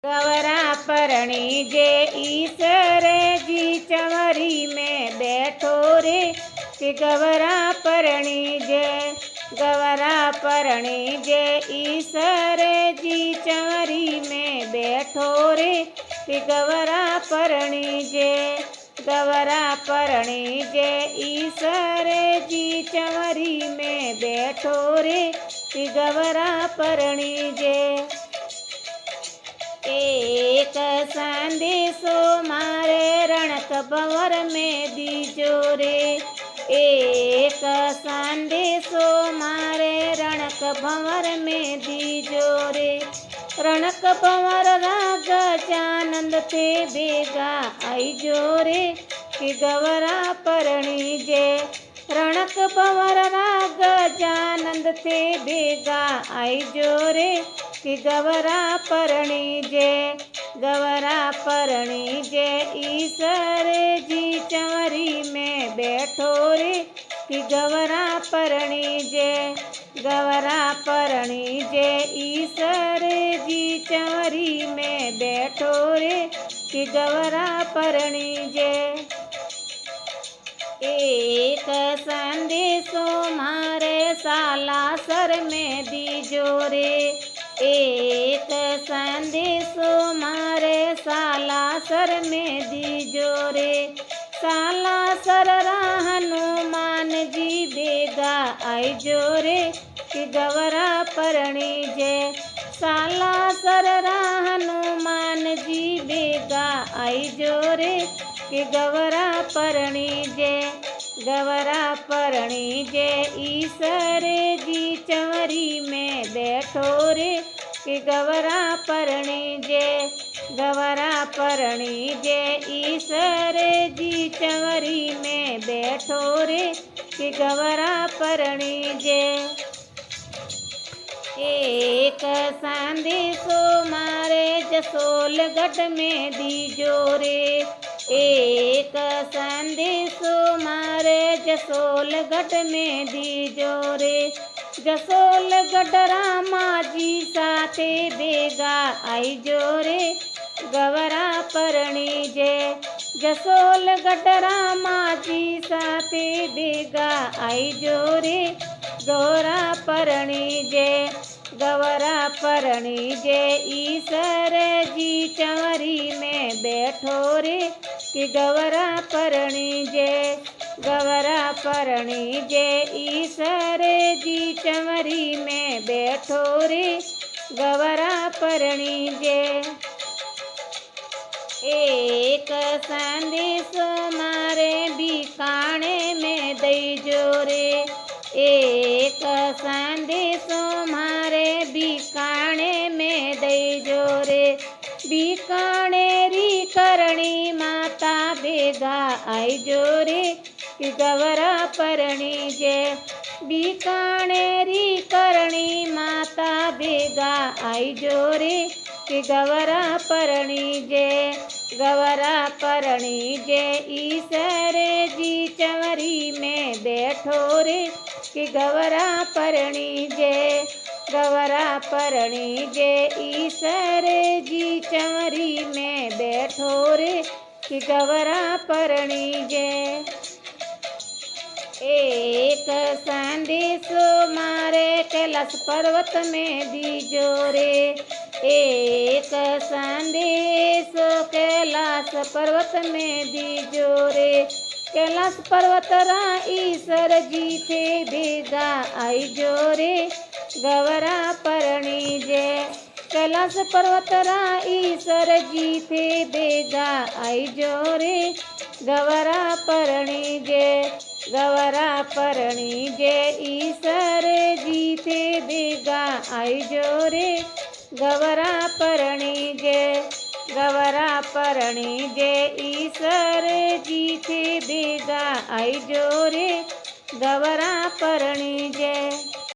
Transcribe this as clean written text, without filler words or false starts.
गवरा परणी जे ईसरे जी चंवरी में बैठो रे कि गवरा परणी जे। गवरा परणी जे ईसरे जी चंवरी में बैठो रे कि गवरा परणी जे। गवरा परणी जे ईसरे जी चंवरी में बैठो रे कि गवरा परणी जे। एक संदेशो मारे रणक भंवर में दीजो रे। एक संदेशो मारे रणक भंवर में दीजो रे। रणक भंवर राग जानंद थे बेगा आईजो रे कि गवरा परणी जे। रणक भंवर राग जानंद थे बेगा आईजो रे कि गवरा परणी जे। गवरा परणी जे ईसरे जी चंवरी में बैठो रे कि गवरा परणी जे। गवरा परणी जे ईसरे जी चंवरी में बैठो रे कि गवरा परणी जे। एक संदेशो मारे सालासर में दीजो रे। एक संदेशो मारे सालासर में दीजो रे। सालासर हनुमान जी बेगा आईजो रे कि गवरा परणी जे। सालासर हनुमान जी बेगा आईजो रे कि गवरा परणी जे। गवरा परणी जे ईसरे जी चंवरी में बैठो रे कि गवरा परणी जे। गवरा परणी जे ईसरे जी चंवरी में बैठो रे कि गवरा परणी जे। एक संदेशो मारे जसोलगढ़ में दीजो रे। एक संदेशो मारे जसोलगढ़ में दीजो रे। जसोलगढ़ रामा जी साथे बेगा आईजो रे गवरा परणी जे। जसोलगढ़ रामा जी साथे बेगा आईजो रे गवरा परणी जे। गवरा परणी जे ईसरे जी चंवरी में बैठो रे कि गवरा परणी जे। गवरा परणी जे ईसरे जी चंवरी में बैठो रे गवरा परणी जे। एक संदेशो मारे बीकाणे में दईजो रे। एक संदेशो मारे बीकाणे में दईजो रे। बीकाणेरी करणी माता बेगा आईजो रे कि गवरा परणी जे। बीकाणेरी करणी माता बेगा आईजो रे कि गवरा परणी जे। गवरा परणी जे ईसरे जी चंवरी में बैठो रे कि गवरा परणी जे। गवरा परणी जे ईसरे जी चंवरी में बैठो रे कि गवरा परणी जे। एक संदेशो मारे कैलाश पर्वत में दीजो रे। एक संदेशो कैलाश पर्वत में दीजो रे। कैलाश पर्वत रा ईसर जी थे बेगा आईजो रे गवरा परणी जे। कैलाश पर्वत रा ईसर जी थे बेगा आईजो रे गवरा परणी जे। गवरा परणी जे ईसरे जी थे बेगा आईजो रे गवरा परणी जे। गवरा परणी जे ईसरे जी थे बेगा आईजो रे गवरा परणी जे।